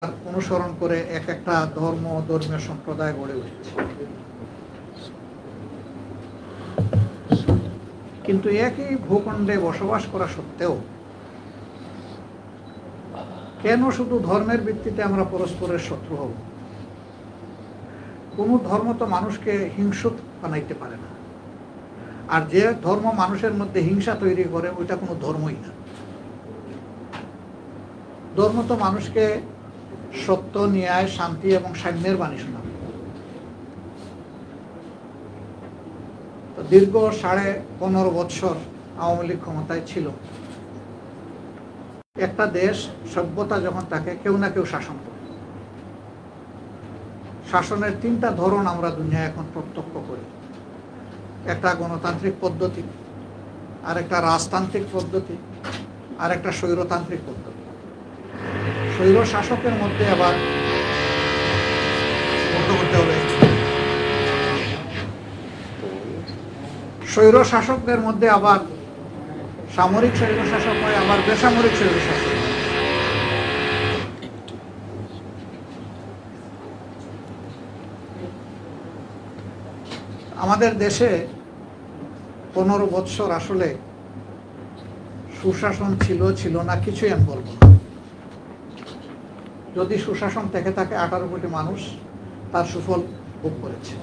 অনুসরণ করে এক একটা ধর্মীয় সম্প্রদায় গড়ে উঠেছে। কিন্তু একই ভূখণ্ডে বসবাস করা সত্ত্বেও কেন শুধু ধর্মের ভিত্তিতে আমরা পরস্পরের শত্রু হব? কোন ধর্ম তো মানুষকে হিংস্র বানাইতে পারে না, আর যে ধর্ম মানুষের মধ্যে হিংসা তৈরি করে ওইটা কোনো ধর্মই না। ধর্ম তো মানুষকে সত্য, ন্যায়, শান্তি এবং সাম্যের বাণী শোনাবে। তো দীর্ঘ 15.5 বছর আওয়ামী লীগ ক্ষমতায় ছিল। একটা দেশ সভ্যতা যখন থাকে, কেউ না কেউ শাসন করে। শাসনের 3টা ধরন আমরা দুনিয়ায় এখন প্রত্যক্ষ করি। একটা গণতান্ত্রিক পদ্ধতি, আর একটা রাজতান্ত্রিক পদ্ধতি, আর একটা স্বৈরতান্ত্রিক পদ্ধতি। স্বৈর শাসকের মধ্যে আবার স্বৈর শাসকদের মধ্যে আবার সামরিক স্বৈর শাসক হয়, আবার বেসামরিক স্বৈর শাসক হয়। আমাদের দেশে 15 বছর আসলে সুশাসন ছিল না কিছুই আমি বলবো না। যদি সুশাসন থেকে থাকে 18 কোটি মানুষ তার সুফল ভোগ করেছে,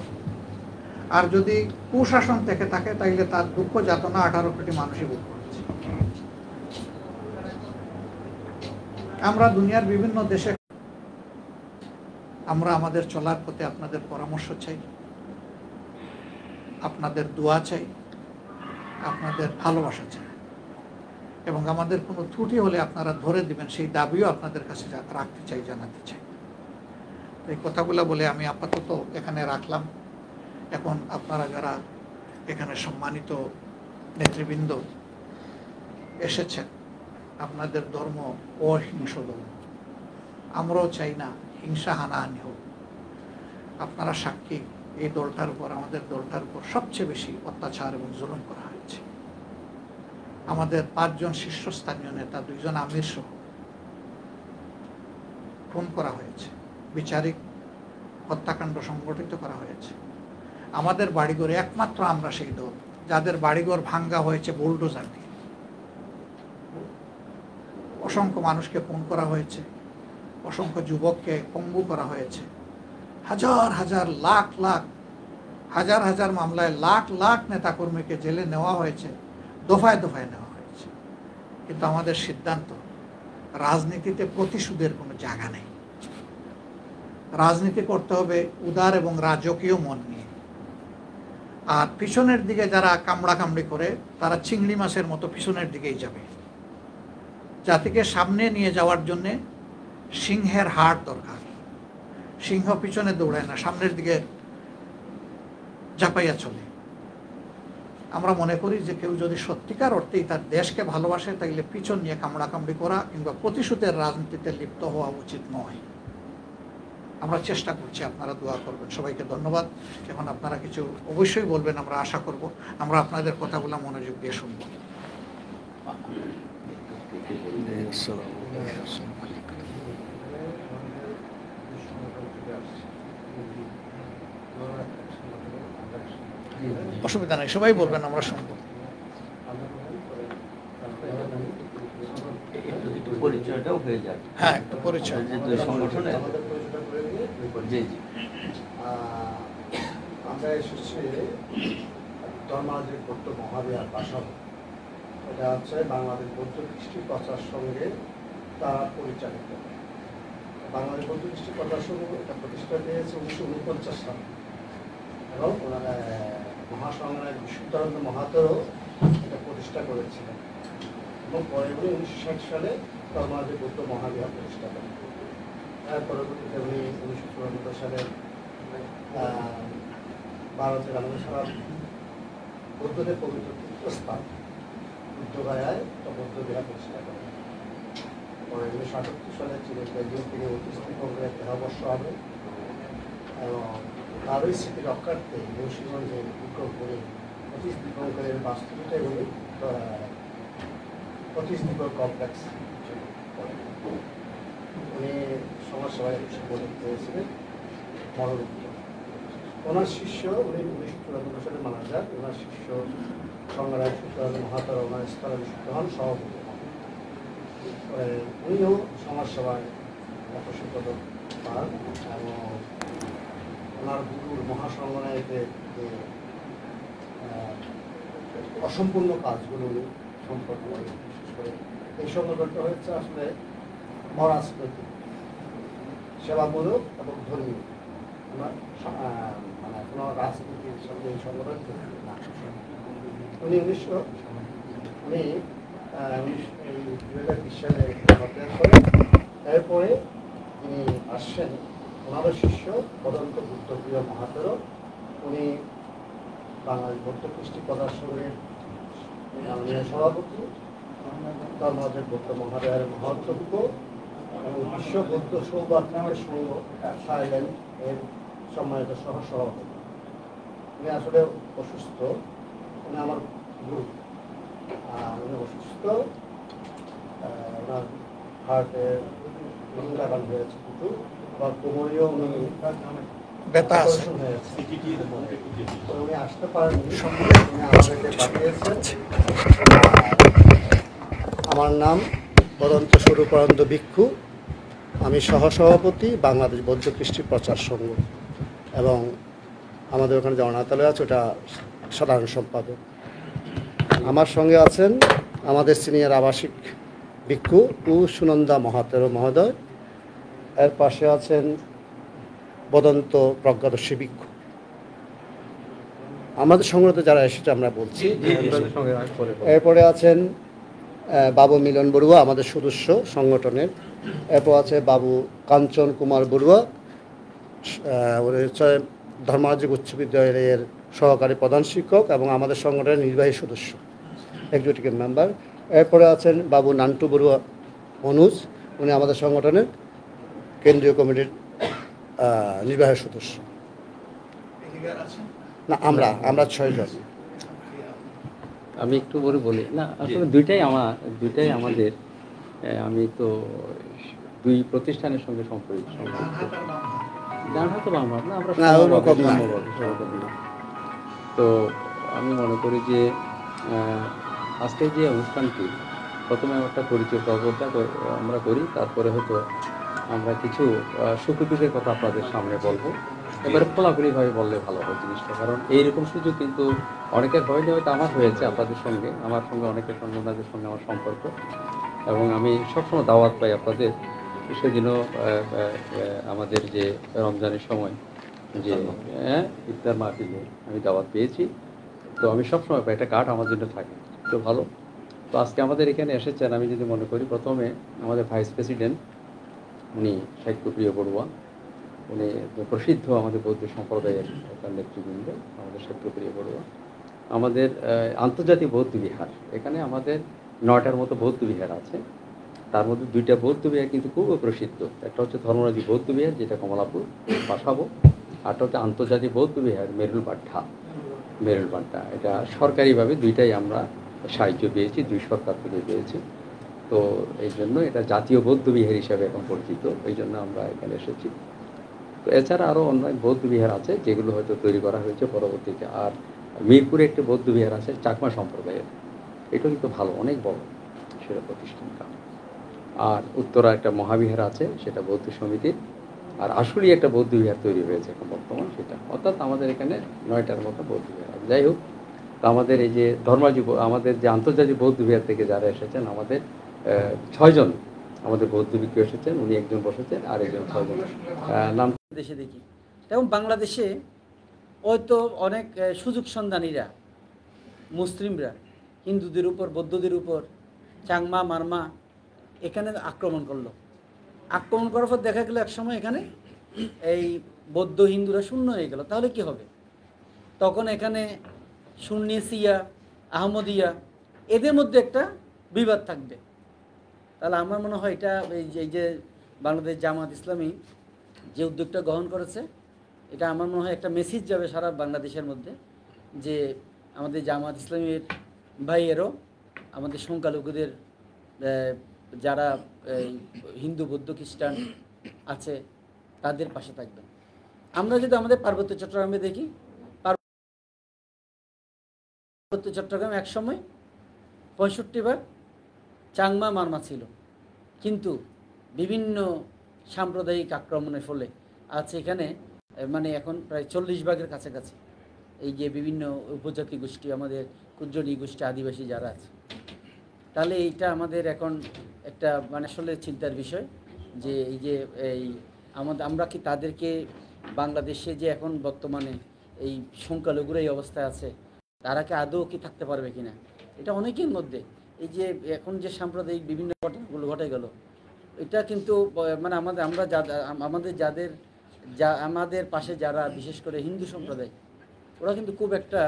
আর যদি কুশাসন থেকে থাকে তাইলে তার দুঃখ যাতনা 18 কোটি মানুষই ভোগ করেছে। আমরা দুনিয়ার বিভিন্ন দেশে আমরা আমাদের চলার পথে আপনাদের পরামর্শ চাই, আপনাদের দোয়া চাই, আপনাদের ভালোবাসা চাই, এবং আমাদের কোনো ত্রুটি হলে আপনারা ধরে দিবেন সেই দাবিও আপনাদের কাছে রাখতে চাই, জানাতে চাই। এই কথাগুলো বলে আমি আপাতত এখানে রাখলাম। এখন আপনারা যারা এখানে সম্মানিত নেতৃবৃন্দ এসেছেন, আপনাদের ধর্ম অহিংস ধর্ম, আমরাও চাই না হিংসা হানাহানি হোক। আপনারা সাক্ষী, এই দলটার উপর, আমাদের দলটার উপর সবচেয়ে বেশি অত্যাচার এবং জুলুম করা হয়েছে। আমাদের 5 জন শীর্ষস্থানীয় নেতা, 2 জন আমির সহ খুন করা হয়েছে, বিচারিক হত্যাকাণ্ড সংগঠিত করা হয়েছে। আমাদের বাড়িঘরে একমাত্র আমরা সেই দল যাদের বাড়িঘর ভাঙ্গা হয়েছে বুলডোজার দিয়ে। অসংখ্য মানুষকে খুন করা হয়েছে, অসংখ্য যুবককে পঙ্গু করা হয়েছে, হাজার হাজার লাখ লাখ হাজার হাজার মামলায় লাখ লাখ নেতাকর্মীকে জেলে নেওয়া হয়েছে, দফায় দফায় নেওয়া হয়েছে। কিন্তু আমাদের সিদ্ধান্ত, রাজনীতিতে প্রতিশোধের কোনো জায়গা নেই। রাজনীতি করতে হবে উদার এবং রাজকীয় মন নিয়ে। আর পিছনের দিকে যারা কামড়াকামড়ি করে তারা চিংড়ি মাছের মতো পিছনের দিকেই যাবে। জাতিকে সামনে নিয়ে যাওয়ার জন্যে সিংহের হাড় দরকার। সিংহ পিছনে দৌড়ায় না, সামনের দিকে ঝাঁপাইয়া চলে। আমরা মনে করি যে কেউ যদি সত্যিকার অর্থেই তার দেশকে ভালোবাসে, তাইলে পিছন নিয়ে কামড়াকামড়ি করা কিংবা প্রতিশোধের রাজনীতিতে লিপ্ত হওয়া উচিত নয়। আমরা চেষ্টা করছি, আপনারা দোয়া করবেন। সবাইকে ধন্যবাদ। এখন আপনারা কিছু অবশ্যই বলবেন, আমরা আশা করব। আমরা আপনাদের কথাগুলো মনোযোগ দিয়ে শুনব। অসুবিধা নেই, সবাই বলবেন, আমরা শুনবো। পরিচয়টাও হয়ে যায়। হ্যাঁ, একটু পরিচয়। সংগঠনে আমরা এসেছি ধর্মাজির বৌদ্ধ মহাবিহার বাসব। এটা হচ্ছে বাংলাদেশ বৌদ্ধ কৃষ্টি প্রচার সঙ্গে তারা পরিচালিত। বাংলাদেশ বৌদ্ধ কৃষ্টি প্রচার সঙ্গ এটা প্রতিষ্ঠা পেয়েছে 1949 সালে, এবং ওনারা মহাসংগ্রামের বিশুদ্ধানন্দ মহাতেও এটা প্রতিষ্ঠা করেছিলেন, এবং পরে উনি 1960 সালে ধর্মাজির বৌদ্ধ মহাবিহার প্রতিষ্ঠা করেন। এর পরবর্তীতে উনি 1994 সালে ভারতের আমাদের সারা বৌদ্ধদের পবিত্র তীর্থস্থান বুদ্ধগয়ায় বৌদ্ধ বিহার প্রতিষ্ঠা করেন। পরে 1978 সালে চীনের বেজিং থেকে 29 দীপঙ্করের দেহাবর্ষ হবে, এবং তারই স্মৃতি রক্ষার্থে মুন্সিগঞ্জে বিক্ষোভ করে 25 দীপঙ্করের বাস্তুবিটায় উনি 25 দীপক কমপ্লেক্স উনি সমাজসেবায় পদক পেয়েছিলেন মরণোত্তর। ওনার শিষ্য, উনি 1994 সালে মারা যান। ওনার শিষ্য সংগ্রাম সূত্রানন্দ মহাতারা ওনার স্থলে নিযুক্ত হন সভাপতি। উনিও সমাজসেবায় মহর্ষি পদক পান এবং ওনার গুরুর মহাসংগ্রামীতে যে অসম্পূর্ণ কাজগুলো উনি সম্পন্ন করেন, বিশেষ করে এই সংগঠনটা হচ্ছে আসলে অরাজনৈতিক, সেবামূলক এবং ধর্মীয়। মানে কোনো রাজনীতির সঙ্গে এই সংগঠন জড়িত না। উনি 2020 সালে অধ্যয়ন করেন। এরপরে তিনি আসছেন ওনারও শিষ্য বদন্ত বুদ্ধপ্রিয় মহাতের। উনি বাংলাদেশ বৌদ্ধ কৃষ্টি প্রদর্শনের মাননীয় সভাপতি, ধর্মরাজের বৌদ্ধ মহাবিহারের মহাধ্যক্ষ এবং বিশ্ব বৌদ্ধ সৌভাগ্যের সংঘ থাইল্যান্ড এর সম্মানিত সহসভাপতি। উনি আসলে অসুস্থ, উনি আমার গুরু। উনি অসুস্থ, ওনার হার্টের লাগান হয়েছে কিছু, বা কোমরেও উনি ব্যথা আছে, হয়েছে। উনি আসতে পারেননি, উনি আমাদেরকে পাঠিয়েছেন। আমার নাম বদন্ত স্বরূপানন্দ ভিক্ষু, আমি সহসভাপতি বাংলাদেশ বৌদ্ধ কৃষ্টি প্রচার সংঘ, এবং আমাদের ওখানে যে অনাথালয় আছে ওটা সাধারণ সম্পাদক। আমার সঙ্গে আছেন আমাদের সিনিয়র আবাসিক ভিক্ষু সুনন্দা মহাতের মহোদয়। এর পাশে আছেন বদন্ত প্রজ্ঞাদর্শী ভিক্ষু। আমাদের সংগ্রহতে যারা এসেছে আমরা বলছি। এরপরে আছেন বাবু মিলন বড়ুয়া, আমাদের সদস্য সংগঠনের। এরপর আছে বাবু কাঞ্চন কুমার বড়ুয়া, উনি হচ্ছে ধর্মরাজ উচ্চ বিদ্যালয়ের সহকারী প্রধান শিক্ষক এবং আমাদের সংগঠনের নির্বাহী সদস্য, এক্সিকিউটিভ মেম্বার। এরপরে আছেন বাবু নান্টু বড়ুয়া অনুজ, উনি আমাদের সংগঠনের কেন্দ্রীয় কমিটির নির্বাহী সদস্য। না, আমরা 6 জন। আমি একটু করে বলি না, আসলে দুইটাই আমাদের। আমি তো 2 প্রতিষ্ঠানের সঙ্গে সম্পর্কিত। ডান হাতে বাম হাত না, আমরা তো আমি মনে করি যে আজকে যে অনুষ্ঠানটি প্রথমে একটা পরিচয় প্রবর্তন আমরা করি, তারপরে হয়তো আমরা কিছু সুখ দুঃখের কথা আপনাদের সামনে বলবো। এবারে খোলাখুলিভাবে বললে ভালো হয় জিনিসটা, কারণ এইরকম সুযোগ কিন্তু অনেকের হয়নি, হয়তো আমার হয়েছে আপনাদের সঙ্গে, আমার সঙ্গে অনেকের সঙ্গে ওনাদের সঙ্গে আমার সম্পর্ক, এবং আমি সবসময় দাওয়াত পাই আপনাদের। সেদিনও আমাদের যে রমজানের সময় যে ইফতার মাহফিলে আমি দাওয়াত পেয়েছি, তো আমি সবসময় পাই, একটা কার্ড আমার জন্য থাকে, তো ভালো। তো আজকে আমাদের এখানে এসেছেন, আমি যদি মনে করি প্রথমে আমাদের ভাইস প্রেসিডেন্ট, উনি সাহিত্যপ্রিয় বড়ুয়া, উনি প্রসিদ্ধ আমাদের বৌদ্ধ সম্প্রদায়ের একটা নেতৃবৃন্দ, আমাদের সাহিত্যপ্রিয় বড়ুয়া। আমাদের আন্তর্জাতিক বৌদ্ধ বিহার, এখানে আমাদের 9টার মতো বৌদ্ধ বিহার আছে, তার মধ্যে 2টা বৌদ্ধ বিহার কিন্তু খুব প্রসিদ্ধ। একটা হচ্ছে ধর্মরাজি বৌদ্ধ বিহার, যেটা কমলাপুর পাঠাবো, আরটা হচ্ছে আন্তর্জাতিক বৌদ্ধ বিহার মেরুলবাড্ডা। এটা সরকারিভাবে 2টাই আমরা সাহায্য পেয়েছি, 2 সরকার থেকে পেয়েছি। তো এই জন্য এটা জাতীয় বৌদ্ধ বিহার হিসাবে এখন পরিচিত, এই জন্য আমরা এখানে এসেছি। তো এছাড়া আরও অন্যান্য বৌদ্ধ বিহার আছে যেগুলো হয়তো তৈরি করা হয়েছে পরবর্তীতে। আর মিরপুরে একটি বৌদ্ধ বিহার আছে চাকমা সম্প্রদায়ের, এটা কিন্তু ভালো, অনেক বড় সেটা প্রতিষ্ঠানটা। আর উত্তরা একটা মহাবিহার আছে, সেটা বৌদ্ধ সমিতির। আর আসলেই একটা বৌদ্ধ বিহার তৈরি হয়েছে এখন বর্তমান, সেটা অর্থাৎ আমাদের এখানে 9টার মতো বৌদ্ধ বিহার আছে। যাই হোক, তো আমাদের এই যে আমাদের যে আন্তর্জাতিক বৌদ্ধ বিহার থেকে যারা এসেছেন, আমাদের 6 জন আমাদের বৌদ্ধ ভিক্ষু এসেছেন, উনি একজন বসেছেন আর একজন 6 জন নাম দেশে দেখি। এবং বাংলাদেশে হয়তো অনেক সুযোগ সন্ধানীরা, মুসলিমরা হিন্দুদের উপর, বৌদ্ধদের উপর, চাংমা মারমা এখানে আক্রমণ করলো। আক্রমণ করার পর দেখা গেল একসময় এখানে এই বৌদ্ধ হিন্দুরা শূন্য হয়ে গেল। তাহলে কি হবে? তখন এখানে সুন্নি, শিয়া, আহমদিয়া এদের মধ্যে একটা বিবাদ থাকবে। তাহলে আমার মনে হয় এটা এই যে বাংলাদেশ জামাত ইসলামী যে উদ্যোগটা গ্রহণ করেছে, এটা আমার মনে হয় একটা মেসেজ যাবে সারা বাংলাদেশের মধ্যে, যে আমাদের জামাত ইসলামীর ভাইয়েরও আমাদের সংখ্যালঘুদের যারা হিন্দু, বৌদ্ধ, খ্রিস্টান আছে তাদের পাশে থাকবেন। আমরা যদি আমাদের পার্বত্য চট্টগ্রামে দেখি, পার্বত্য চট্টগ্রাম একসময় 65 ভাগ চাংমা মারমা ছিল, কিন্তু বিভিন্ন সাম্প্রদায়িক আক্রমণের ফলে আজ এখানে মানে এখন প্রায় 40 ভাগের কাছাকাছি এই যে বিভিন্ন উপজাতি গোষ্ঠী, আমাদের কুজ্জনি গোষ্ঠী, আদিবাসী যারা আছে। তাহলে এইটা আমাদের এখন একটা মানে আসলে চিন্তার বিষয় যে এই যে আমরা কি তাদেরকে বাংলাদেশে যে এখন বর্তমানে এই সংখ্যালঘুরা এই অবস্থায় আছে, তারা কি আদৌ কি থাকতে পারবে কিনা, এটা অনেকের মধ্যে এই যে এখন যে সাম্প্রদায়িক বিভিন্ন ঘটনাগুলো ঘটে গেল, এটা কিন্তু মানে আমাদের পাশে যারা বিশেষ করে হিন্দু সম্প্রদায়, ওরা কিন্তু খুব একটা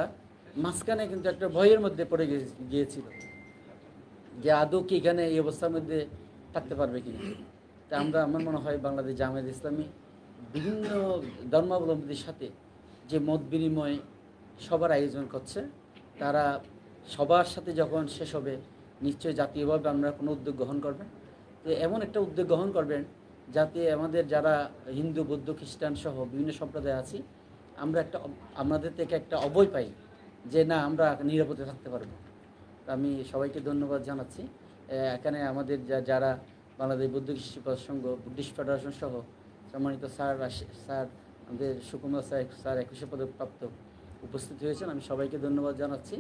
মাঝখানে কিন্তু একটা ভয়ের মধ্যে পড়ে গিয়েছিল যে আদৌ কি এখানে এই অবস্থার মধ্যে থাকতে পারবে কিনা। তা আমার মনে হয় বাংলাদেশ জামায়াত ইসলামী বিভিন্ন ধর্মাবলম্বীদের সাথে যে মত বিনিময় সবার আয়োজন করছে, তারা সবার সাথে যখন শেষ হবে নিশ্চয়ই জাতীয়ভাবে আমরা কোনো উদ্যোগ গ্রহণ করবেন। তো এমন একটা উদ্যোগ গ্রহণ করবেন যাতে আমাদের যারা হিন্দু, বৌদ্ধ, খ্রিস্টান সহ বিভিন্ন সম্প্রদায় আছি, আমরা আমাদের থেকে একটা অভয় পাই যে না, আমরা নিরাপদে থাকতে পারবো। আমি সবাইকে ধন্যবাদ জানাচ্ছি। এখানে আমাদের যারা বাংলাদেশ বৌদ্ধ কৃষি সংঘ, বুদ্ধিস্ট ফেডারেশন সহ সম্মানিত স্যার আমাদের সুকুমার স্যার 21শে পদকপ্রাপ্ত উপস্থিত হয়েছেন, আমি সবাইকে ধন্যবাদ জানাচ্ছি।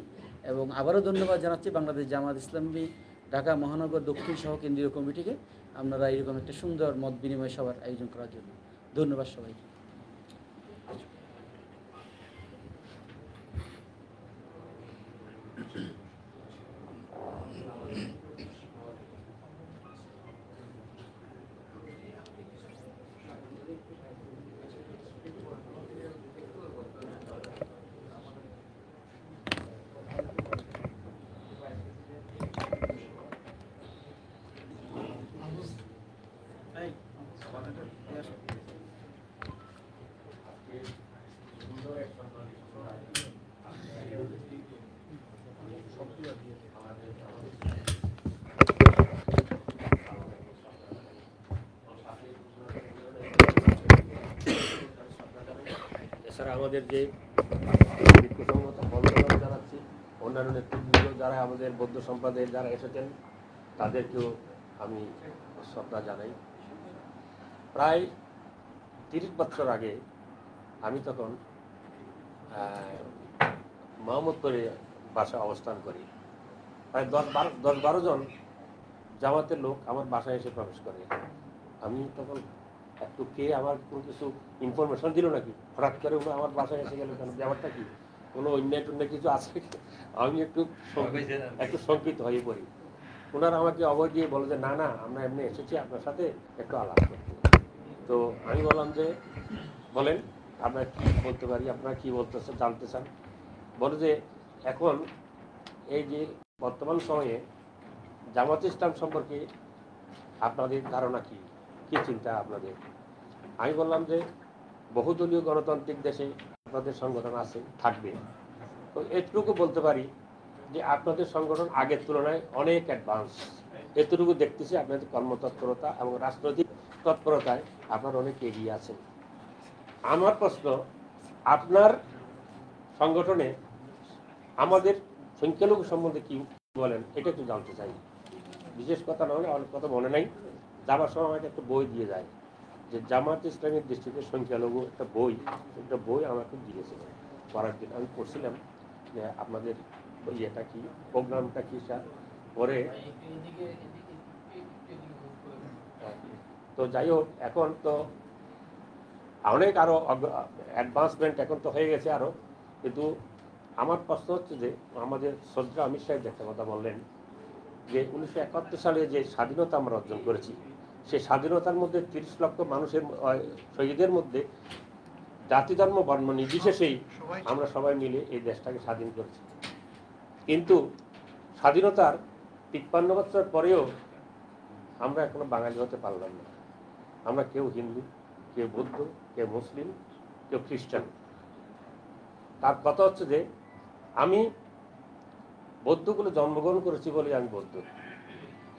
এবং আবারও ধন্যবাদ জানাচ্ছি বাংলাদেশ জামায়াত ইসলামী ঢাকা মহানগর দক্ষিণ সহ কেন্দ্রীয় কমিটিকে, আপনারা এরকম একটা সুন্দর মত বিনিময় সভার আয়োজন করার জন্য। ধন্যবাদ সবাইকে। এছাড়া আমাদের যে বন্ধুরা জানাচ্ছি, অন্যান্য নেতৃবৃন্দ যারা আমাদের বৌদ্ধ সম্প্রদায়ের যারা এসেছেন তাদেরকেও আমি শ্রদ্ধা জানাই। প্রায় 30 বছর আগে আমি তখন মোহাম্মদপুরে বাসায় অবস্থান করি। প্রায় 10-12 জন জামাতের লোক আমার বাসায় এসে প্রবেশ করে। আমি তখন একটু কে আমার কোনো কিছু ইনফরমেশন দিল নাকি, হঠাৎ করে ওরা আমার বাসায় এসে গেল, কেন ব্যাপারটা কি, কোনো অন্যায় টন্যায় কিছু আছে? আমি একটু শঙ্কিত হয়ে পড়ি। ওনারা আমাকে অভয় দিয়ে বলে যে না না, আমরা এমনি এসেছি আপনার সাথে একটু আলাপ করতে। তো আমি বললাম যে বলেন আপনারা কী বলতে পারি, আপনারা কী বলতেছেন জানতে চান। বলে যে এখন এই যে বর্তমান সময়ে জামাত ইসলাম সম্পর্কে আপনাদের ধারণা কী, কী চিন্তা আপনাদের? আমি বললাম যে বহুদলীয় গণতান্ত্রিক দেশে আপনাদের সংগঠন আছে, থাকবে। তো এটুকু বলতে পারি যে আপনাদের সংগঠন আগের তুলনায় অনেক অ্যাডভান্স। এতটুকু দেখতেছি আপনাদের কর্মতৎপরতা এবং রাজনৈতিক তৎপরতায় আপনারা অনেক এগিয়ে আছেন। আমার প্রশ্ন, আপনার সংগঠনে আমাদের সংখ্যালঘু সম্বন্ধে কি বলেন এটা একটু জানতে চাই। বিশেষ কথা না হলে অনেক কথা মনে নাই, যাবার সময় আমাকে একটা বই দিয়ে যায় যে জামাত ইসলামের দৃষ্টিতে সংখ্যালঘু একটা বই আমাকে দিয়েছিলেন পড়ার জন্য। আমি পড়ছিলাম যে আপনাদের ইয়েটা কি, প্রোগ্রামটা কি স্যার। পরে তো যাই হোক, এখন তো অনেক আরো অ্যাডভান্সমেন্ট এখন তো হয়ে গেছে আরো। কিন্তু আমার প্রশ্ন হচ্ছে যে আমাদের শ্রদ্ধা অমিত সাহেব একটা কথা বললেন যে 1971 সালে যে স্বাধীনতা আমরা অর্জন করেছি, সেই স্বাধীনতার মধ্যে 30 লক্ষ মানুষের শহীদের মধ্যে জাতি ধর্ম বর্ণ নির্বিশেষেই আমরা সবাই মিলে এই দেশটাকে স্বাধীন করেছি। কিন্তু স্বাধীনতার 53 বছর পরেও আমরা এখনো বাঙালি হতে পারলাম না। আমরা কেউ হিন্দু, কেউ বৌদ্ধ, কেউ মুসলিম, কেউ খ্রিস্টান। তার কথা হচ্ছে যে আমি বৌদ্ধগুলো জন্মগ্রহণ করেছি বলে আমি বৌদ্ধ,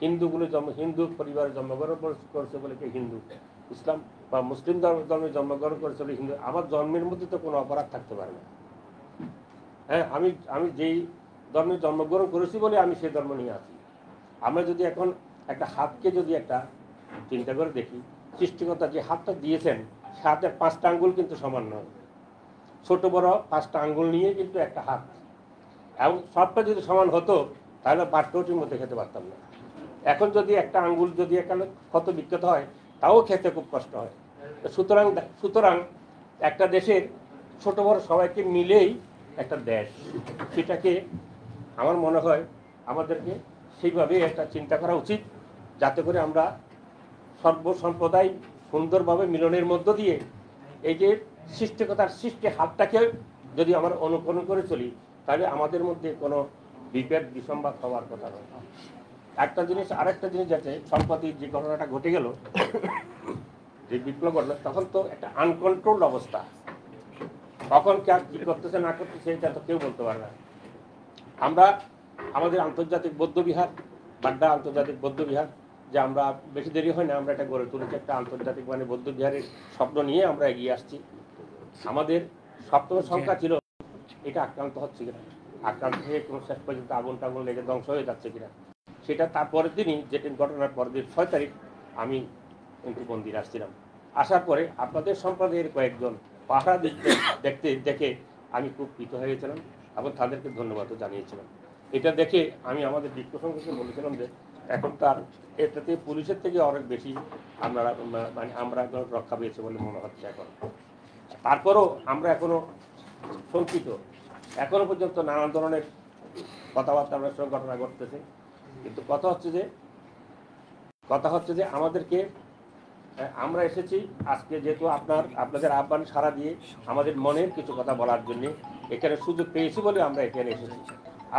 হিন্দু পরিবারে জন্মগ্রহণ করেছে বলে কে হিন্দু, ইসলাম বা মুসলিম ধর্মে জন্মগ্রহণ করেছিল হিন্দু, আমার জন্মের মধ্যে তো কোনো অপরাধ থাকতে পারে না। হ্যাঁ, আমি যেই ধর্মে জন্মগ্রহণ করেছি বলে আমি সেই ধর্ম নিয়ে আছি। আমরা যদি এখন একটা হাতকে যদি একটা চিন্তা করে দেখি, সৃষ্টিকর্তা যে হাতটা দিয়েছেন সে হাতের 5টা আঙ্গুল কিন্তু সমান নয়, ছোট বড় 5টা আঙ্গুল নিয়ে কিন্তু একটা হাত, এবং সবটা যদি সমান হতো তাহলে বাট্টটির মধ্যে খেতে পারতাম না। এখন যদি একটা আঙ্গুল যদি এখানে ক্ষত বিক্ষত হয় তাও খেতে খুব কষ্ট হয়। সুতরাং একটা দেশের ছোট বড় সবাইকে মিলেই একটা দেশ, সেটাকে আমার মনে হয় আমাদেরকে সেইভাবে একটা চিন্তা করা উচিত, যাতে করে আমরা সর্বসম্প্রদায় সুন্দরভাবে মিলনের মধ্য দিয়ে এই যে সৃষ্টিকতার সৃষ্টি হাতটাকে যদি আমরা অনুকরণ করে চলি, তাহলে আমাদের মধ্যে কোনো বিভেদ বিসম্বাদ হওয়ার কথা নয়। আরেকটা জিনিস যাতে সম্প্রতি যে ঘটনাটা ঘটে গেল, যে বিপ্লব ঘটনা, তখন তো একটা আনকন্ট্রোলড অবস্থা, কখন কি করতেছে না করতেছে এটা তো কেউ বলতে পারে না। আমরা আমাদের আন্তর্জাতিক বৌদ্ধবিহার, বাড্ডা আন্তর্জাতিক বৌদ্ধবিহার, যে আমরা বেশি দেরি হয় না আমরা এটা গড়ে তুলেছি, একটা আন্তর্জাতিক মানে বৌদ্ধবিহারের স্বপ্ন নিয়ে আমরা এগিয়ে আসছি। আমাদের সপ্তম সংখ্যা ছিল এটা আক্রান্ত হচ্ছে কিনা, আক্রান্ত হয়ে কোনো শেষ পর্যন্ত আগুন টাগুন লেগে ধ্বংস হয়ে যাচ্ছে কিনা, সেটা তারপরের দিনই, যেটি ঘটনার পরের দিন 6 তারিখ আমি কিন্তু মন্দিরে আসছিলাম। আসার পরে আপনাদের সম্প্রদায়ের কয়েকজন পাহারা দেখে আমি খুব প্রীত হয়ে গেছিলাম এবং তাদেরকে ধন্যবাদও জানিয়েছিলাম। এটা দেখে আমি আমাদের বিপ্লব সংঘকে বলেছিলাম যে এখন তার এটাতে পুলিশের থেকে অনেক বেশি আমরা রক্ষা পেয়েছে বলে মনে হচ্ছে এখন। তারপরও আমরা এখনো শঙ্কিত, এখনো পর্যন্ত নানান ধরনের কথাবার্তা আমাদের সঙ্গে ঘটনা ঘটতেছে। কিন্তু কথা হচ্ছে যে আমাদেরকে, আমরা এসেছি আজকে যেহেতু আপনাদের আহ্বান সাড়া দিয়ে আমাদের মনের কিছু কথা বলার জন্য এখানে সুযোগ পেয়েছি বলে আমরা এখানে এসেছি।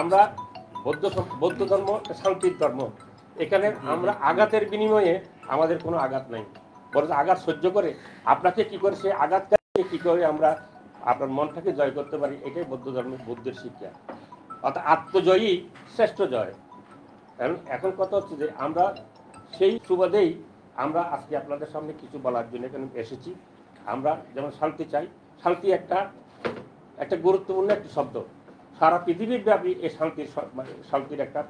আমরা বৌদ্ধ ধর্ম শান্তির ধর্ম, এখানে আমরা আঘাতের বিনিময়ে আমাদের কোনো আঘাত নাই, বরং আঘাত সহ্য করে আপনাকে কি করে সেই আঘাতকে কি করে আমরা আপনার মনটাকে জয় করতে পারি, এটাই বৌদ্ধ ধর্মের বুদ্ধের শিক্ষা। অর্থাৎ আত্মজয়ী শ্রেষ্ঠ জয়। এখন কথা হচ্ছে যে আমরা সেই সুবাদেই আমরা আজকে আপনাদের সামনে কিছু বলার জন্য এখানে এসেছি। আমরা যেমন শান্তি চাই, শান্তি একটা গুরুত্বপূর্ণ একটি শব্দ, সারা পৃথিবীর ব্যাপী এই শান্তির একটা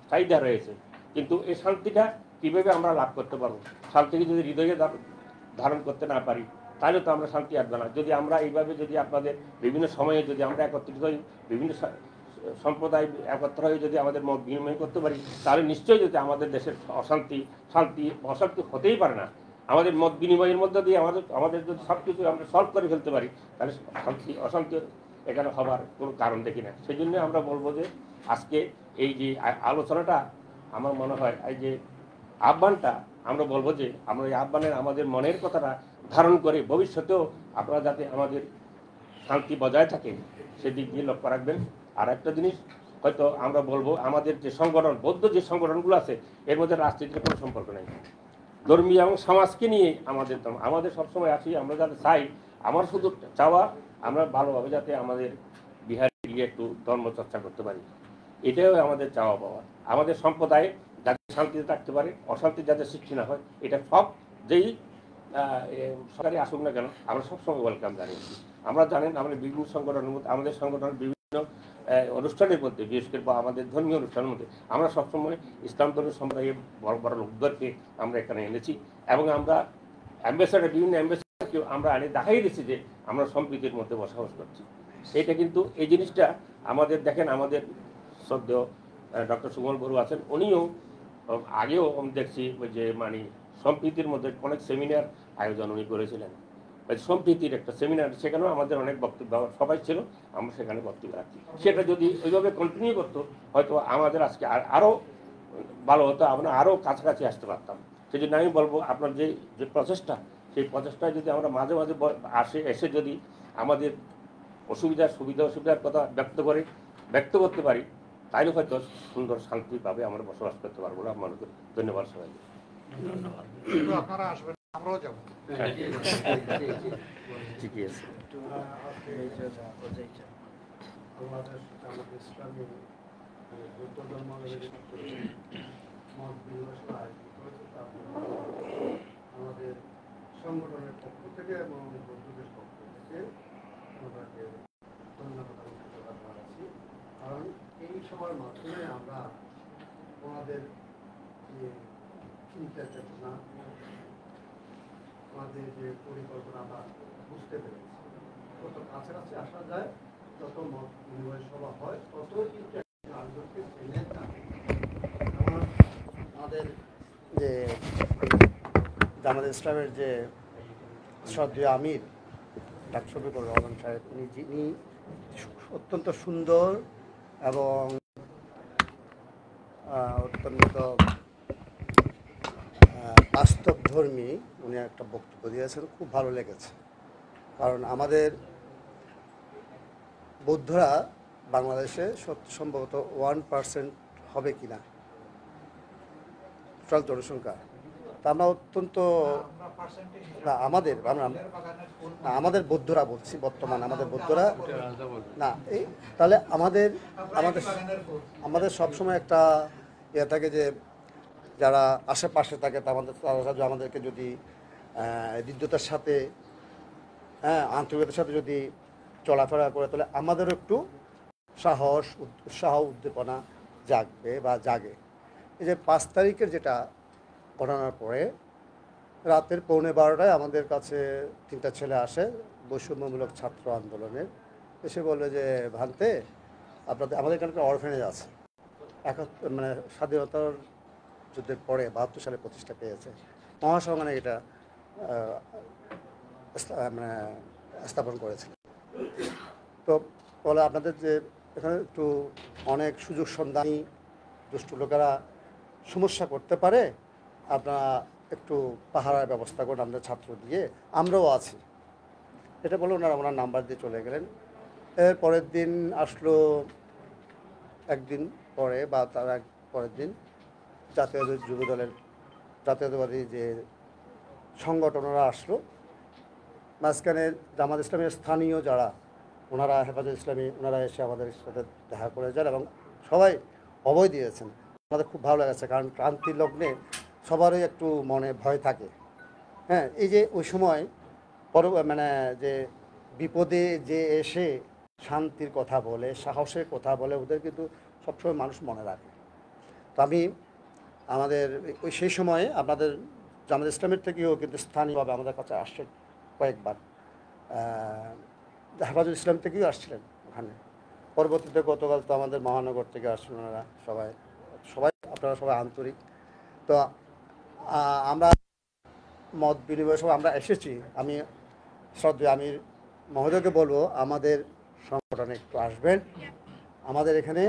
চাহিদা রয়েছে। কিন্তু এই শান্তিটা কীভাবে আমরা লাভ করতে পারবো? শান্তিকে যদি হৃদয়ে ধারণ করতে না পারি তাহলে তো আমরা শান্তি আসবে না। যদি আমরা এইভাবে যদি আপনাদের বিভিন্ন সময়ে যদি আমরা একত্রিত হই, বিভিন্ন সম্প্রদায় একত্র হয়ে যদি আমাদের মত বিনিময় করতে পারি, তাহলে নিশ্চয়ই যদি আমাদের দেশের অশান্তি হতেই পারে না। আমাদের মত বিনিময়ের মধ্যে দিয়ে আমাদের যদি সব কিছু আমরা সলভ করে ফেলতে পারি, তাহলে অশান্তি এখানে হবার কোনো কারণ দেখি না। সেই জন্য আমরা বলবো যে আজকে এই যে আলোচনাটা, আমার মনে হয় এই যে আহ্বানটা, আমরা বলবো যে আমরা এই আহ্বানের আমাদের মনের কথাটা ধারণ করে ভবিষ্যতেও আপনারা যাতে আমাদের শান্তি বজায় থাকে সেদিক দিয়ে লক্ষ্য রাখবেন। আর একটা জিনিস হয়তো আমরা বলবো, আমাদের যে সংগঠন, বৌদ্ধ যে সংগঠনগুলো আছে এর মধ্যে রাজনীতির কোনো সম্পর্ক নেই। ধর্মীয় এবং সমাজকে নিয়ে আমাদের সবসময় আসি, আমরা যাতে চাই, আমার শুধু চাওয়া আমরা ভালোভাবে যাতে আমাদের বিহারে গিয়ে একটু ধর্ম চর্চা করতে পারি, এটাও আমাদের চাওয়া পাওয়া। আমাদের সম্প্রদায়ে যাতে শান্তিতে থাকতে পারে, অশান্তি যাতে সৃষ্টি না হয়, এটা সব যেই সরকারি আসুক না কেন আমরা সবসময় ওয়েলকাম জানিয়েছি। আমরা জানেন আমাদের বিভিন্ন সংগঠনের মধ্যে, আমাদের সংগঠনের বিভিন্ন অনুষ্ঠানের মধ্যে, বিশেষ করে আমাদের ধর্মীয় অনুষ্ঠানের মধ্যে আমরা সবসময় ইসলাম ধর্মের সম্প্রদায়ের বড় বড় লোকদেরকে আমরা এখানে এনেছি এবং আমরা বিভিন্ন অ্যাম্বাসেডারকেও আমরা আনে দেখাই দিচ্ছি যে আমরা সম্প্রীতির মধ্যে বসবাস করছি। এটা কিন্তু এই জিনিসটা আমাদের দেখেন, আমাদের শ্রদ্ধেয় ডক্টর সুমল বড়ুয়া আছেন, উনিও আগেও দেখছি যে সম্প্রীতির মধ্যে অনেক সেমিনার আয়োজন উনি করেছিলেন, সম্প্রীতির একটা সেমিনার, সেখানেও আমাদের অনেক বক্তব্য সবাই ছিল, আমরা সেখানে বক্তব্য রাখছি। সেটা যদি ওইভাবে কন্টিনিউ করতো হয়তো আমাদের আজকে আরও ভালো হতো, আমরা আরও কাছাকাছি আসতে পারতাম। সেই জন্য আমি বলবো আপনার যে প্রচেষ্টা, সেই প্রচেষ্টায় যদি আমরা মাঝে মাঝে এসে যদি আমাদের অসুবিধার কথা ব্যক্ত করতে পারি, তাইলে হয়তো সুন্দর শান্তিভাবে আমরা বসবাস করতে পারবো না মনে করি। ধন্যবাদ সবাইকে। ধন্যবাদ। আপনারা আসবেন, আমরাও যাবো। ঠিকই আছে। বাংলাদেশ জামাত ইসলামী বৌদ্ধ ধর্মাবলম্বী মত বিনিময় আয়োজন করেছে। আমাদের সংগঠনের পক্ষ থেকে এবং বন্ধুদের পক্ষ থেকে ওনাকে ধন্যবাদ এবং কৃতজ্ঞতা জানাচ্ছি। কারণ এই সবার মাধ্যমে আমরা ওনাদের যে চিন্তা চেতনা, আমাদের যে পরিকল্পনা আমরা বুঝতে পেরেছি। যত কাছাকাছি আসা যায়, যত মত বিনিময় সভা হয়, তত কিন্তু আরেকজনকে চেনে থাকে। আমার আমাদের যে জামাত ইসলামের যে শ্রদ্ধেয় আমির ডাক্তার শফিকুর রহমান সাহেব, যিনি অত্যন্ত সুন্দর এবং অত্যন্ত বাস্তবধর্মী উনি একটা বক্তব্য দিয়েছেন, খুব ভালো লেগেছে। কারণ আমাদের বৌদ্ধরা বাংলাদেশে সম্ভবত 1% হবে কিনা টোটাল জনসংখ্যা। তা আমরা অত্যন্ত না আমাদের বৌদ্ধরা বলছি, বর্তমান আমাদের বৌদ্ধরা না এই তাহলে আমাদের আমাদের আমাদের সবসময় একটা ইয়ে থাকে যে যারা আশেপাশে থাকে তারা আমাদেরকে যদি হৃদ্যতার সাথে আন্তরিকতার সাথে যদি চলাফেরা করে, তাহলে আমাদেরও একটু সাহস, উৎসাহ, উদ্দীপনা জাগবে বা জাগে। এই যে 5 তারিখের যেটা ঘটনার পরে রাতের 11:15টায় আমাদের কাছে 3টা ছেলে আসে বৈষম্যমূলক ছাত্র আন্দোলনের, এসে বললো যে ভান্তে আমাদের এখানে একটা অরফেনেজ আছে, মানে স্বাধীনতার যুদ্ধের পরে 72 সালে প্রতিষ্ঠা পেয়েছে, মহাসংগ্রামে এটা মানে স্থাপন করেছিল। তো বলে আপনাদের যে এখানে একটু অনেক সুযোগ সন্ধানী দুষ্ট লোকেরা সমস্যা করতে পারে, আপনারা একটু পাহারার ব্যবস্থা করুন আমাদের ছাত্র দিয়ে, আমরাও আছি। এটা বলে ওনার নাম্বার দিয়ে চলে গেলেন। এর পরের দিন আসলো, একদিন পরে বা তার এক পরের দিন জাতীয় যুব দলের জাতীয়তাবাদী যে সংগঠনরা আসলো। মাঝখানে জামাত ইসলামের স্থানীয় যারা ওনারা হেফাজত ইসলামী, ওনারা এসে আমাদের সাথে দেখা করে যান এবং সবাই অভয় দিয়েছেন। আমাদের খুব ভালো লেগেছে, কারণ ক্রান্তির লগ্নে সবারই একটু মনে ভয় থাকে। হ্যাঁ, এই যে ওই সময় মানে যে বিপদে যে এসে শান্তির কথা বলে, সাহসের কথা বলে, ওদের কিন্তু সবসময় মানুষ মনে রাখে। তো আমি আমাদের ওই সেই সময়ে আপনাদের জামাত ইসলামের থেকেও কিন্তু স্থানীয়ভাবে আমাদের কাছে আসছে কয়েকবার, হেফাজত ইসলাম থেকেও আসছিলেন ওখানে। পরবর্তীতে গতকাল তো আমাদের মহানগর থেকে আসছেন ওনারা, সবাই আপনারা সবাই আন্তরিক। তো আমরা মত বিনিময় সব আমরা এসেছি। আমি শ্রদ্ধেয় আমির মহোদয়কে বলবো আমাদের সংগঠনে একটু আসবেন, আমাদের এখানে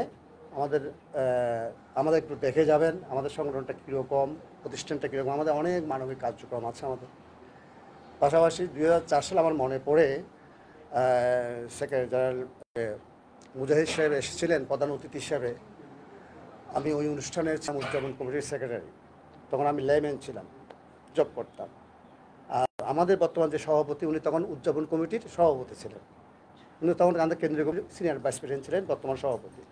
আমাদের একটু দেখে যাবেন আমাদের সংগঠনটা কীরকম, প্রতিষ্ঠানটা কীরকম। আমাদের অনেক মানবিক কার্যক্রম আছে আমাদের। পাশাপাশি 2004 সালে আমার মনে পড়ে সেক্রেটারি জেনারেল মুজাহিদ সাহেব এসেছিলেন প্রধান অতিথি হিসাবে। আমি ওই অনুষ্ঠানের উদযাপন কমিটির সেক্রেটারি, তখন আমি লেম্যান ছিলাম, জব করতাম। আর আমাদের বর্তমান যে সভাপতি, উনি তখন উদযাপন কমিটির সভাপতি ছিলেন। উনি তখন আমাদের কেন্দ্রীয় কমিটির সিনিয়র ভাইস প্রেসিডেন্ট ছিলেন, বর্তমান সভাপতি।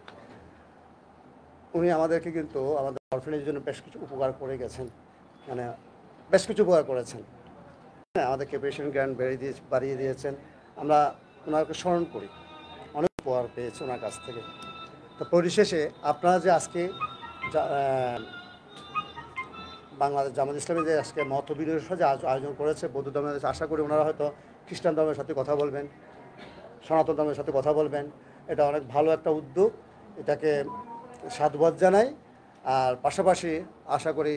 উনি আমাদেরকে কিন্তু আমাদের অরফেনেজের জন্য বেশ কিছু উপকার করে গেছেন, মানে বেশ কিছু উপকার করেছেন। হ্যাঁ, আমাদের ক্যাপিটেশন গ্র্যান্ট বাড়িয়ে দিয়েছেন। আমরা ওনাকে স্মরণ করি, অনেক উপকার পেয়েছি ওনার কাছ থেকে। তো পরিশেষে আপনারা যে আজকে বাংলাদেশ জামাত ইসলামী যে আজকে মত বিনিময় যে আয়োজন করেছে বৌদ্ধ ধর্মের, আশা করি ওনারা হয়তো খ্রিস্টান ধর্মের সাথে কথা বলবেন, সনাতন ধর্মের সাথে কথা বলবেন। এটা অনেক ভালো একটা উদ্যোগ, এটাকে সাধুবাদ জানাই। আর পাশাপাশি আশা করি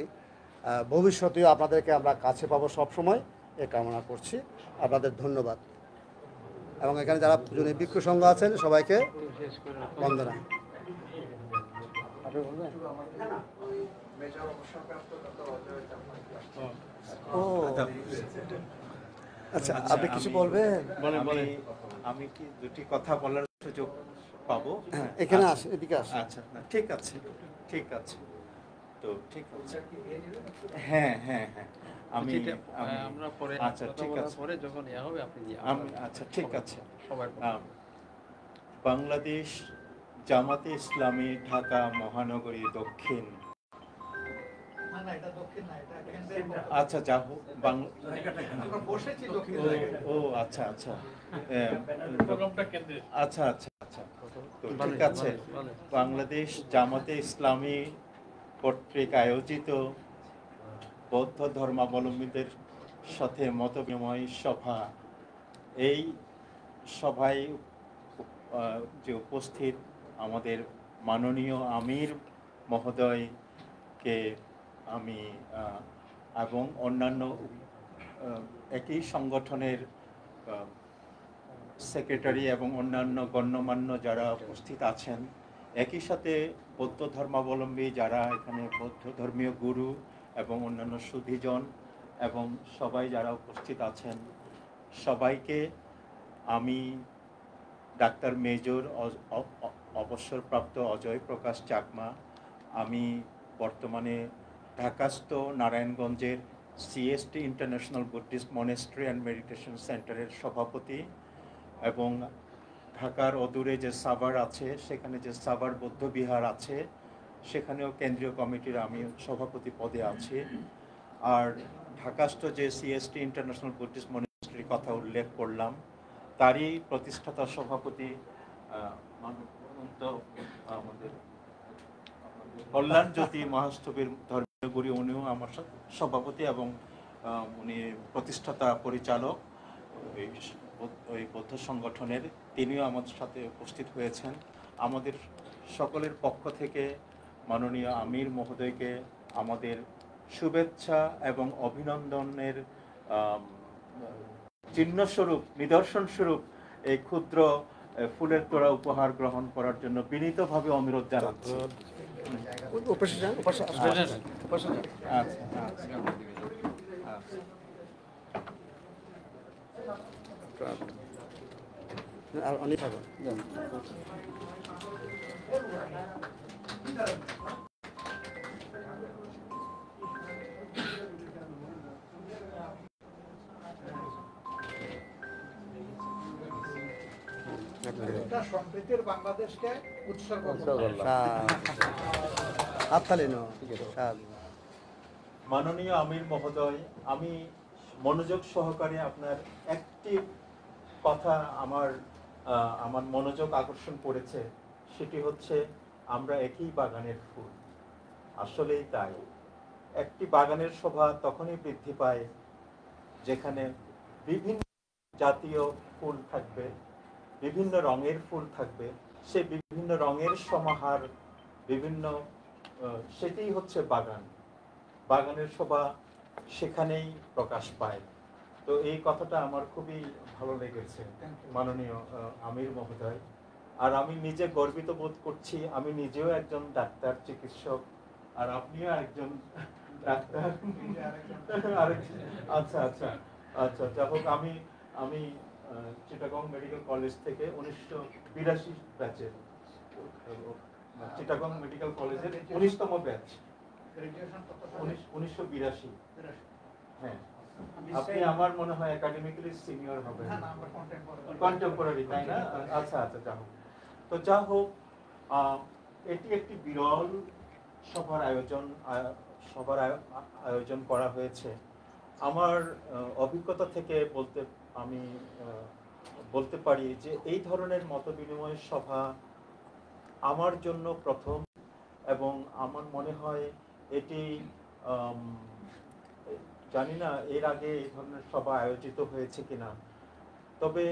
ভবিষ্যতেও আপনাদেরকে আমরা কাছে পাবো সবসময়, এ কামনা করছি। আপনাদের ধন্যবাদ। এবং এখানে যারা পূজনীয় ভিক্ষু সংঘ আছেন সবাইকে বন্দনা। ও আচ্ছা, আপনি কিছু বলবেন? আমি কি দুটি কথা বলার সুযোগ পাবো? এখানে আসে, এদিকে আসে। আচ্ছা, ঠিক আছে, তো ঠিক আছে। হ্যাঁ, আমি আমরা পরে, আচ্ছা ঠিক আছে, পরে যখন হবে আপনি আচ্ছা ঠিক আছে। বাংলাদেশ জামাতে ইসলামী ঢাকা মহানগরী দক্ষিণ না, এটা দক্ষিণ না, এটা কেন্দ্রের মতো। আচ্ছা, যা হোক বাংলা। আমরা বসেছি দক্ষিণ ও, জায়গায়। ও আচ্ছা আচ্ছা আচ্ছা আচ্ছা আচ্ছা, তো ঠিক আছে। বাংলাদেশ জামাতে ইসলামী কর্তৃক আয়োজিত বৌদ্ধ ধর্মাবলম্বীদের সাথে মতবিনিময় সভা, এই সভায় যে উপস্থিত আমাদের মাননীয় আমির মহোদয়কে আমি এবং অন্যান্য একই সংগঠনের সেক্রেটারি এবং অন্যান্য গণ্যমান্য যারা উপস্থিত আছেন, একই সাথে বৌদ্ধ ধর্মাবলম্বী যারা এখানে বৌদ্ধ ধর্মীয় গুরু এবং অন্যান্য সুধীজন এবং সবাই যারা উপস্থিত আছেন, সবাইকে আমি ডাক্তার মেজর অবসরপ্রাপ্ত অজয় প্রকাশ চাকমা, আমি বর্তমানে ঢাকাস্থ নারায়ণগঞ্জের CST international Buddhist monastery and meditation সেন্টারের সভাপতি, এবং ঢাকার অদূরে যে সাভার আছে, সেখানে যে সাভার বৌদ্ধ বিহার আছে, সেখানেও কেন্দ্রীয় কমিটির আমি সভাপতি পদে আছি। আর ঢাকাস্থ যে সিএসটি ইন্টারন্যাশনাল বুদ্ধিস্ট মনেস্ট্রির কথা উল্লেখ করলাম, তারই প্রতিষ্ঠাতা সভাপতি আমাদের কল্যাণ জ্যোতি মহাস্তবীর ধর্মীয় গুরু, উনিও আমার সভাপতি এবং উনি প্রতিষ্ঠাতা পরিচালক ওই বৌদ্ধ সংগঠনের, তিনিও আমাদের সাথে উপস্থিত হয়েছেন। আমাদের সকলের পক্ষ থেকে মাননীয় আমির মহোদয়কে আমাদের শুভেচ্ছা এবং অভিনন্দনের চিহ্নস্বরূপ, নিদর্শনস্বরূপ এই ক্ষুদ্র ফুলের তোড়া উপহার গ্রহণ করার জন্য বিনীতভাবে অনুরোধ জানাচ্ছি। এটা সম্প্রীতির বাংলাদেশকে উৎসর্গ মাননীয় আমির মহোদয়, আমি মনোযোগ সহকারে আপনার একটি কথা আমার মনোযোগ আকর্ষণ করেছে, সেটি হচ্ছে আমরা একই বাগানের ফুল। আসলেই তাই। একটি বাগানের শোভা তখনই বৃদ্ধি পায় যেখানে বিভিন্ন জাতীয় ফুল থাকবে, বিভিন্ন রঙের ফুল থাকবে, সে বিভিন্ন রঙের সমাহার, সেটাই হচ্ছে বাগান। বাগানের শোভা সেখানেই প্রকাশ পায়। তো এই কথাটা আমার খুবই ভালো লেগেছে মাননীয় আমির মহোদয়। আর আমি নিজে গর্বিত বোধ করছি, আমি নিজেও একজন ডাক্তার, চিকিৎসক, আর আপনিও একজন ডাক্তার। আচ্ছা আচ্ছা আচ্ছা, যাই হোক, আমি চিটাগং মেডিকেল কলেজ থেকে 1982 ব্যাচের, চিটাগং মেডিকেল কলেজের 19তম ব্যাচ, 1982। হ্যাঁ, আপনি আমার মনে হয় একাডেমিক্যালি সিনিয়র হবেন, কন্টেম্পোরারি, তাই না? আচ্ছা আচ্ছা, যা হোক। তো যা হোক, এটি একটি বিরল সভার আয়োজন করা হয়েছে। আমার অভিজ্ঞতা থেকে আমি বলতে পারি যে এই ধরনের মতবিনিময় সভা আমার জন্য প্রথম, এবং আমার মনে হয় এটি, জানি না এর আগে এই ধরনের সভা আয়োজিত হয়েছে কিনা, তবে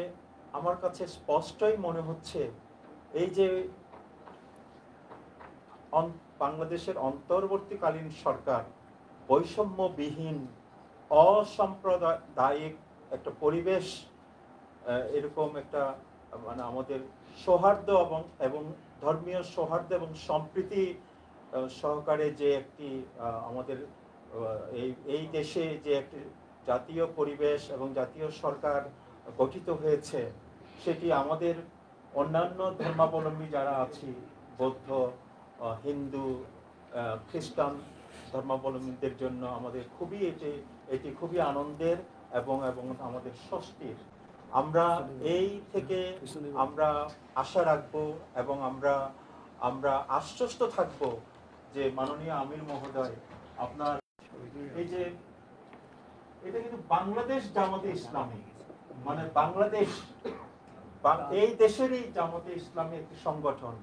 আমার কাছে স্পষ্টই মনে হচ্ছে এই যে বাংলাদেশের অন্তর্বর্তীকালীন সরকার বৈষম্যবিহীন অসাম্প্রদায়িক একটা পরিবেশ, এরকম একটা মানে আমাদের সৌহার্দ্য এবং ধর্মীয় সৌহার্দ্য এবং সম্প্রীতি সহকারে যে একটি আমাদের এই দেশে যে একটি জাতীয় পরিবেশ এবং জাতীয় সরকার গঠিত হয়েছে, সেটি আমাদের অন্যান্য ধর্মাবলম্বী যারা আছি, বৌদ্ধ, হিন্দু, খ্রিস্টান ধর্মাবলম্বীদের জন্য আমাদের এটি খুবই আনন্দের এবং আমাদের স্বস্তির। আমরা এই থেকে আমরা আশা রাখবো এবং আমরা আশ্বস্ত থাকবো যে মাননীয় আমির মহোদয় আপনার এই যে এটা কিন্তু বাংলাদেশ জামাতে ইসলামী, মানে বাংলাদেশ এই দেশেরই জামাতে ইসলামী একটি সংগঠন।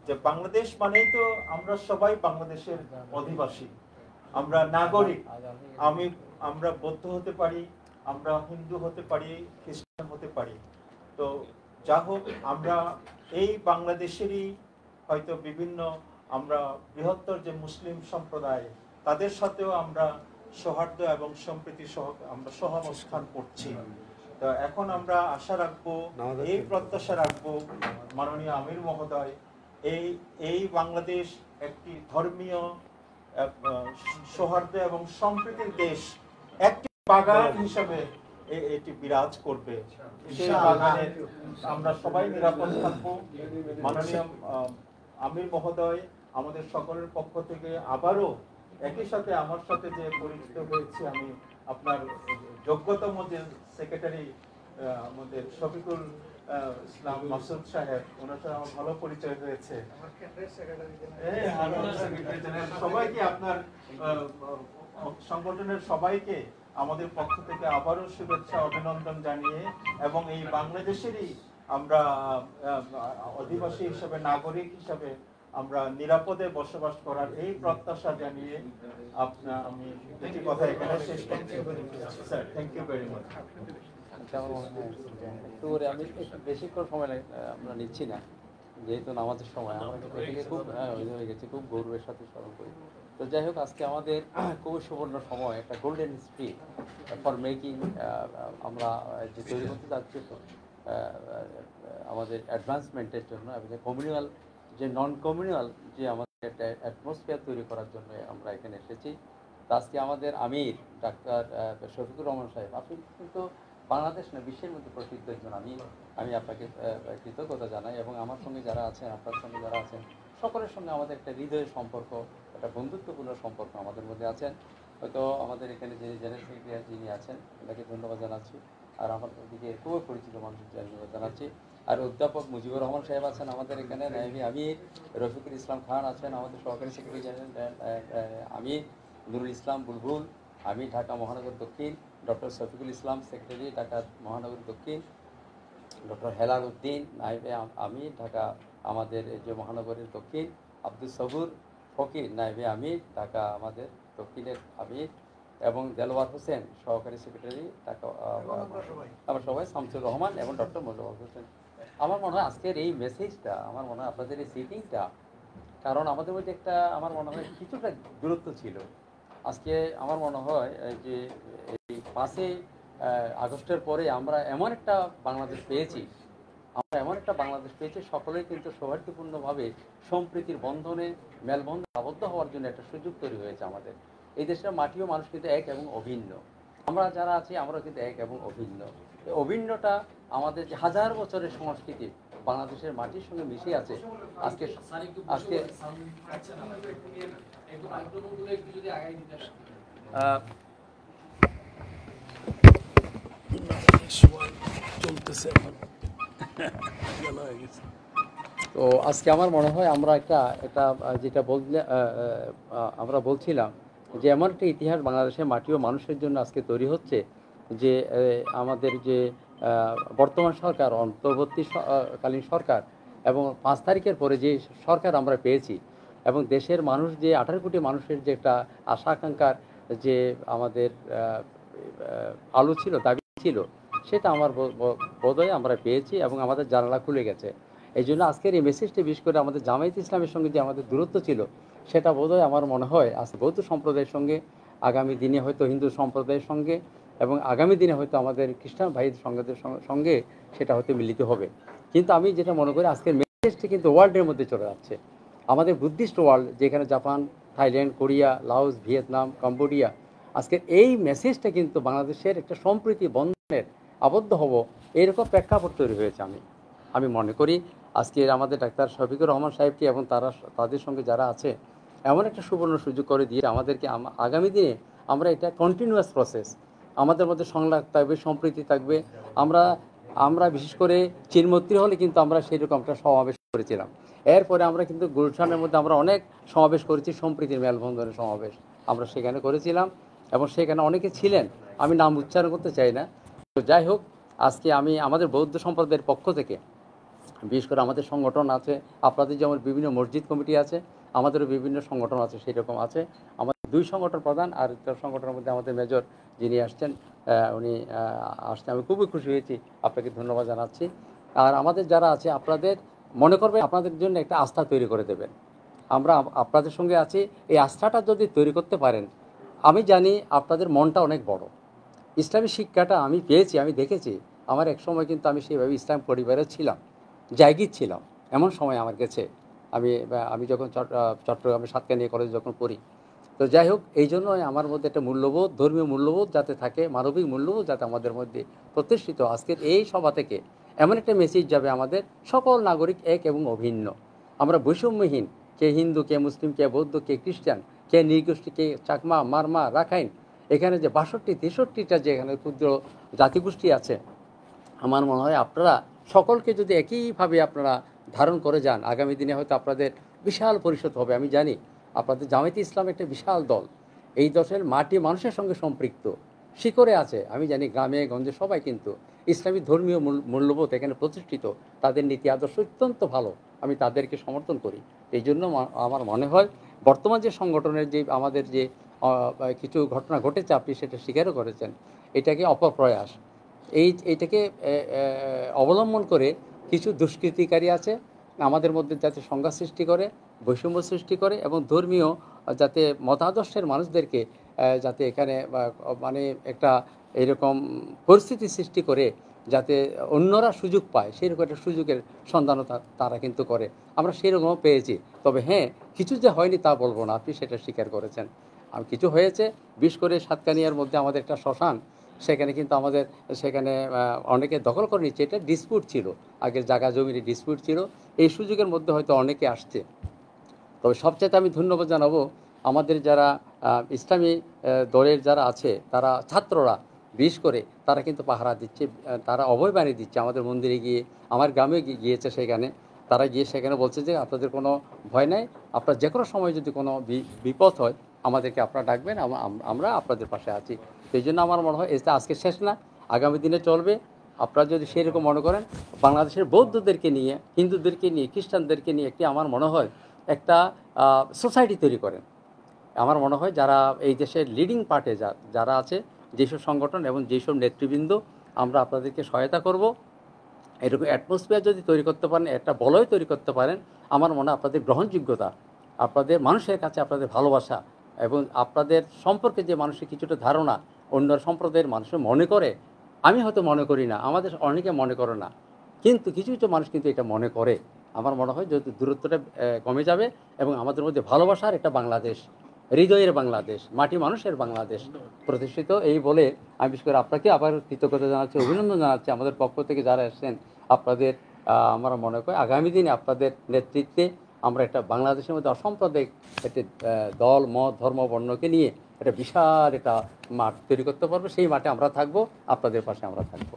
যে বাংলাদেশ মানেই তো আমরা সবাই বাংলাদেশের অধিবাসী, আমরা নাগরিক। আমরা বৌদ্ধ হতে পারি, আমরা হিন্দু হতে পারি, খ্রিস্টান হতে পারি। তো যা হোক, আমরা এই বাংলাদেশেরই হয়তো বিভিন্ন আমরা বৃহত্তর যে মুসলিম সম্প্রদায় তাদের সাথেও আমরা সৌহার্দ্য এবং সম্প্রীতি সহ আমরা সহাবস্থান করছি। তো এখন আমরা আশা রাখবো, এই প্রত্যাশা রাখবো মাননীয় আমির মহোদয় এই বাংলাদেশ একটি ধর্মীয় সৌহার্দ্য এবং সম্প্রীতির দেশ, একটি বাগান হিসাবে এটি বিরাজ করবে। সেই বাগানে আমরা সবাই নিরাপদ থাকবো। মাননীয় আমির মহোদয় আমাদের সকলের পক্ষ থেকে আবারও একই সাথে আমার সাথে যে পরিচিত হয়েছে, আমি আপনার যোগ্যতম যে সেক্রেটারি আমাদের শফিকুল ইসলাম মাসুদ সাহেব, ওনার সাথে আমার ভালো পরিচয় হয়েছে। সবাইকে আপনার সংগঠনের সবাইকে আমাদের পক্ষ থেকে আবারও শুভেচ্ছা অভিনন্দন জানিয়ে, এবং এই বাংলাদেশেরই আমরা অধিবাসী হিসেবে, নাগরিক হিসেবে আমরা নিরাপদে বসবাস করার এই প্রত্যাশা জানিয়ে আমি একটি কথা এখানে শেষ করছি। Sir, thank you very much. একটু করে আমি বেশিক্ষণ সময় আমরা নিচ্ছি না, যেহেতু নামাজের সময় আমরা এটাকে খুব হয়ে গেছে, খুব গৌরবের সাথে স্মরণ করি। তো যাই হোক, আজকে আমাদের খুবই সুবর্ণ সময়, একটা গোল্ডেন হিস্ট্রি ফর মেকিং আমরা যে তৈরি করতে যাচ্ছি আমাদের অ্যাডভান্সমেন্টের জন্য, এবং কমিউনাল যে নন কমিউনাল যে আমাদের একটা অ্যাটমসফিয়ার তৈরি করার জন্য আমরা এখানে এসেছি। তো আজকে আমাদের আমির ডাক্তার শফিকুর রহমান সাহেব, আপনি কিন্তু বাংলাদেশ না বিশ্বের মধ্যে প্রসিদ্ধ একজন আমি আপনাকে কৃতজ্ঞতা জানাই, এবং আমার সঙ্গে যারা আছেন, আপনার সঙ্গে যারা আছেন, সকলের সঙ্গে আমাদের একটা হৃদয়ের সম্পর্ক, একটা বন্ধুত্বপূর্ণ সম্পর্ক আমাদের মধ্যে আছেন। হয়তো আমাদের এখানে যিনি জেনারেল সেক্রেটারি যিনি আছেন, তাকে ধন্যবাদ জানাচ্ছি, আর আমাদের দিকে খুবই পরিচিত মানুষের ধন্যবাদ জানাচ্ছি। আর অধ্যাপক মুজিবুর রহমান সাহেব আছেন আমাদের এখানে, নায়েবে আমির রফিকুল ইসলাম খান আছেন আমাদের সহকারী সেক্রেটারি জেনারেল, আমির নুরুল ইসলাম বুলবুল, আমি ঢাকা মহানগর দক্ষিণ, ডক্টর শফিকুল ইসলাম সেক্রেটারি ঢাকা মহানগর দক্ষিণ, ডক্টর হেলাল উদ্দিন নায়েবে আমির ঢাকা আমাদের যে মহানগরের দক্ষিণ, আব্দুল সবুর ফকির নায়েবে আমির ঢাকা আমাদের দক্ষিণের আমির, এবং দেলোয়ার হোসেন সহকারী সেক্রেটারি ঢাকা, আমরা সবাই, শামসুর রহমান এবং ডক্টর মোজাফর হোসেন। আমার মনে হয় আজকের এই মেসেজটা, আমার মনে হয় আপনাদের এই সিটিংটা, কারণ আমাদের মধ্যে একটা আমার মনে হয় কিছুটা দূরত্ব ছিল। আজকে আমার মনে হয় যে এই 5 আগস্টের পরে আমরা এমন একটা বাংলাদেশ পেয়েছি, সকলেই কিন্তু সৌহার্দ্যপূর্ণভাবে সম্প্রীতির বন্ধনে মেলবন্ধনে আবদ্ধ হওয়ার জন্য একটা সুযোগ তৈরি হয়েছে আমাদের। এই দেশের মাটিও মানুষ কিন্তু এক এবং অভিন্ন, আমরা যারা আছি আমরা কিন্তু এক এবং অভিন্ন। এই অভিন্নটা আমাদের যে হাজার বছরের সংস্কৃতি বাংলাদেশের মাটির সঙ্গে মিশে আছে। আজকে তো আজকে আমার মনে হয় আমরা একটা যেটা আমরা বলছিলাম যে এমন একটা ইতিহাস বাংলাদেশের মাটি ও মানুষের জন্য আজকে তৈরি হচ্ছে, যে আমাদের যে বর্তমান সরকার, অন্তর্বর্তীকালীন সরকার, এবং 5 তারিখের পরে যে সরকার আমরা পেয়েছি, এবং দেশের মানুষ যে 18 কোটি মানুষের যে একটা আশা আকাঙ্ক্ষার যে আমাদের আলো ছিল, দাবি ছিল, সেটা আমার বোধহয় আমরা পেয়েছি, এবং আমাদের জানালা খুলে গেছে। এই জন্য আজকের এই মেসেজটি বিশেষ করে আমাদের জামায়াত ইসলামের সঙ্গে যে আমাদের দূরত্ব ছিল, সেটা বোধহয় আমার মনে হয় আজকে বৌদ্ধ সম্প্রদায়ের সঙ্গে, আগামী দিনে হয়তো হিন্দু সম্প্রদায়ের সঙ্গে, এবং আগামী দিনে হয়তো আমাদের খ্রিস্টান ভাই সঙ্গে সেটা হয়তো মিলিত হবে। কিন্তু আমি যেটা মনে করি আজকের মেসেজটি কিন্তু ওয়ার্ল্ডের মধ্যে চলে যাচ্ছে, আমাদের বুদ্ধিস্ট ওয়ার্ল্ড, যেখানে Japan, Thailand, Korea, Laos, Vietnam, Cambodia, আজকের এই মেসেজটা কিন্তু বাংলাদেশের একটা সম্প্রীতি বন্ধনের আবদ্ধ হব, এরকম প্রেক্ষাপট তৈরি হয়েছে। আমি মনে করি আজকের আমাদের ডাক্তার শফিকুর রহমান সাহেবকে এবং তাদের সঙ্গে যারা আছে, এমন একটা সুবর্ণ সুযোগ করে দিয়ে আমাদেরকে আগামী দিনে আমরা এটা কন্টিনিউয়াস প্রসেস, আমাদের মধ্যে সংলাপ থাকবে, সম্প্রীতি থাকবে। আমরা বিশেষ করে চিনমৈত্রী হলে কিন্তু আমরা সেরকম একটা সমাবেশ করেছিলাম, এরপরে আমরা কিন্তু গুলশানের মধ্যে আমরা অনেক সমাবেশ করেছি, সম্প্রীতির মেলবন্ধনের সমাবেশ। আমরা সেখানে করেছিলাম এবং সেখানে অনেকে ছিলেন, আমি নাম উচ্চারণ করতে চাই না। তো যাই হোক, আজকে আমি আমাদের বৌদ্ধ সম্প্রদায়ের পক্ষ থেকে, বিশেষ করে আমাদের সংগঠন আছে, আপনাদের যেমন বিভিন্ন মসজিদ কমিটি আছে, আমাদেরও বিভিন্ন সংগঠন আছে, সেই রকম আছে। আমাদের 2 সংগঠন প্রধান, আর একটা সংগঠনের মধ্যে আমাদের মেজর যিনি আসছেন, উনি আসতে আমি খুবই খুশি হয়েছি, আপনাকে ধন্যবাদ জানাচ্ছি। আর আমাদের যারা আছে, আপনাদের মনে করবে আপনাদের জন্য একটা আস্থা তৈরি করে দেবেন। আমরা আপনাদের সঙ্গে আছি, এই আস্থাটা যদি তৈরি করতে পারেন, আমি জানি আপনাদের মনটা অনেক বড়। ইসলামী শিক্ষাটা আমি পেয়েছি, আমি দেখেছি। আমার এক সময় কিন্তু আমি সেইভাবে ইসলাম পরিবারে ছিলাম, জায়গির ছিলাম, এমন সময় আমার গেছে। আমি যখন চট্টগ্রামে সাতকানিয়া কলেজে যখন পড়ি। তো যাই হোক, এই জন্যই আমার মধ্যে একটা মূল্যবোধ, ধর্মীয় মূল্যবোধ যাতে থাকে, মানবিক মূল্যবোধ যাতে আমাদের মধ্যে প্রতিষ্ঠিত। আজকের এই সভা থেকে এমন একটা মেসেজ যাবে, আমাদের সকল নাগরিক এক এবং অভিন্ন, আমরা বৈষম্যহীন, কে হিন্দু, কে মুসলিম, কে বৌদ্ধ, কে খ্রিস্টান, কে নৃগোষ্ঠী, কে চাকমা, মারমা, রাখাইন, এখানে যে 62-63টা যে এখানে ক্ষুদ্র জাতিগোষ্ঠী আছে, আমার মনে হয় আপনারা সকলকে যদি একইভাবে আপনারা ধারণ করে যান, আগামী দিনে হয়তো আপনাদের বিশাল পরিষদ হবে। আমি জানি আপনাদের জামায়াতে ইসলাম একটা বিশাল দল, এই দলের মাটি মানুষের সঙ্গে সম্পৃক্ত, শিকড়ে আছে। আমি জানি গ্রামে গঞ্জে সবাই কিন্তু ইসলামী ধর্মীয় মূল্যবোধ এখানে প্রতিষ্ঠিত, তাদের নীতি আদর্শ অত্যন্ত ভালো, আমি তাদেরকে সমর্থন করি। এই জন্য আমার মনে হয় বর্তমান যে সংগঠনের যে আমাদের যে কিছু ঘটনা ঘটেছে, আপনি সেটা স্বীকারও করেছেন, এটাকে অপপ্রয়াস, এইটাকে অবলম্বন করে কিছু দুষ্কৃতিকারী আছে আমাদের মধ্যে, যাতে সংঘাত সৃষ্টি করে, বৈষম্য সৃষ্টি করে এবং ধর্মীয় যাতে মতাদর্শের মানুষদেরকে যাতে এখানে মানে একটা এরকম পরিস্থিতি সৃষ্টি করে যাতে অন্যরা সুযোগ পায়, সেরকম একটা সুযোগের সন্ধানও তারা কিন্তু করে। আমরা সেরকমও পেয়েছি। তবে হ্যাঁ, কিছু যে হয়নি তা বলবো না, আপনি সেটা স্বীকার করেছেন। আর কিছু হয়েছে, বিশেষ করে সাতকানিয়ার মধ্যে আমাদের একটা শ্মশান, সেখানে কিন্তু আমাদের সেখানে অনেকে দখল করে নিচ্ছে, এটা ডিসপিউট ছিল, আগের জায়গা জমির ডিসপিউট ছিল, এই সুযোগের মধ্যে হয়তো অনেকে আসছে। তবে সবচেয়ে আমি ধন্যবাদ জানাবো আমাদের যারা ইসলামী দলের যারা আছে, তারা ছাত্ররা বিশেষ করে তারা কিন্তু পাহারা দিচ্ছে, তারা অভয় বাণী দিচ্ছে আমাদের মন্দিরে গিয়ে, আমার গ্রামে গিয়েছে, সেখানে তারা গিয়ে সেখানে বলছে যে আপনাদের কোনো ভয় নাই, আপনার যে কোনো সময় যদি কোনো বিপদ হয় আমাদেরকে আপনারা ডাকবেন, আমরা আপনাদের পাশে আছি। সেই জন্য আমার মনে হয় এটা আজকে শেষ না, আগামী দিনে চলবে। আপনারা যদি সেরকম মনে করেন, বাংলাদেশের বৌদ্ধদেরকে নিয়ে, হিন্দুদেরকে নিয়ে, খ্রিস্টানদেরকে নিয়ে একটি আমার মনে হয় একটা সোসাইটি তৈরি করেন। আমার মনে হয় যারা এই দেশের লিডিং পার্টে যারা আছে, যেসব সংগঠন এবং যেসব নেতৃবৃন্দ, আমরা আপনাদেরকে সহায়তা করব। এরকম অ্যাটমসফিয়ার যদি তৈরি করতে পারেন, একটা বলয় তৈরি করতে পারেন, আমার মনে হয় আপনাদের গ্রহণযোগ্যতা, আপনাদের মানুষের কাছে আপনাদের ভালোবাসা এবং আপনাদের সম্পর্কে যে মানুষের কিছুটা ধারণা অন্য সম্প্রদায়ের মানুষের মনে করে, আমি হয়তো মনে করি না, আমাদের অনেকে মনে করে না, কিন্তু কিছু কিছু মানুষ কিন্তু এটা মনে করে। আমার মনে হয় যদি দূরত্বটা কমে যাবে এবং আমাদের মধ্যে ভালোবাসার একটা বাংলাদেশ, হৃদয়ের বাংলাদেশ, মাটি মানুষের বাংলাদেশ প্রতিষ্ঠিত। এই বলে আমি বিশেষ করে আপনাকে আবার কৃতজ্ঞতা জানাচ্ছি, অভিনন্দন জানাচ্ছি আমাদের পক্ষ থেকে যারা এসেছেন। আপনাদের আমরা মনে করি আগামী দিনে আপনাদের নেতৃত্বে আমরা একটা বাংলাদেশের মধ্যে অসাম্প্রদায়িক একটি দল, মত, ধর্ম, বর্ণকে নিয়ে একটা বিশাল একটা মাঠ তৈরি করতে পারবো। সেই মাঠে আমরা থাকবো, আপনাদের পাশে আমরা থাকবো।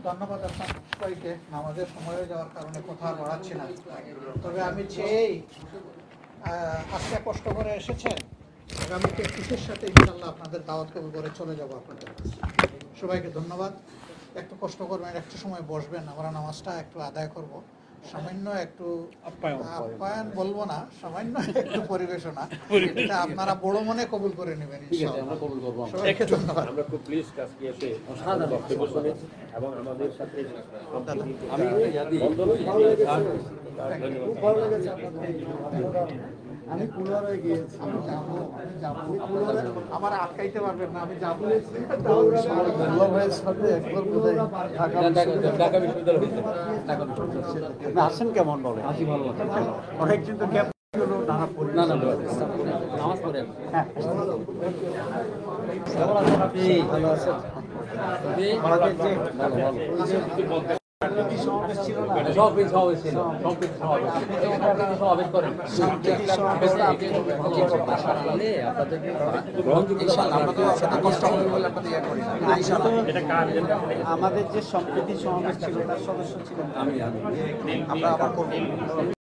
ধন্যবাদ আপনার সবাইকে। আমাদের সময় যাওয়ার কারণে কথা বাড়াচ্ছি না, তবে আমি চেয়েই আজকে কষ্ট করে এসেছেন, আগামীতে খুশির সাথে ইনশাল্লাহ আপনাদের দাওয়াত কবুল করে চলে যাবো আপনাদের কাছে। সবাইকে ধন্যবাদ। একটু কষ্ট করবেন, একটু সময় বসবেন, আমরা নামাজটা একটু আদায় করব। সামান্য একটু আপ্যায়ন বলবো না, সামান্য একটু পরিবেশনা, এটা আপনারা বড় মনে কবুল করে নেবেন ইনশাআল্লাহ। সবাইকে ধন্যবাদ। আমরা খুব প্লিজড আজকে এসে বক্তব্য শুনে এবং আমাদের সাথে খুব ভালো লেগেছে আমি পুনরায় গিয়েছি, আমার আটকাইতে পারবেন না, আমি যাবো। ভাইয়ের সাথে একবার বোধহয় ঢাকা বিশ্ববিদ্যালয় আসেন কেমন বলে? অনেক কিন্তু নামাজ পড়েন। ভালো আছেন? আমাদের যে সম্প্রীতি সমাবেশ ছিল তার সদস্য ছিলেন, আমরা আবার করব।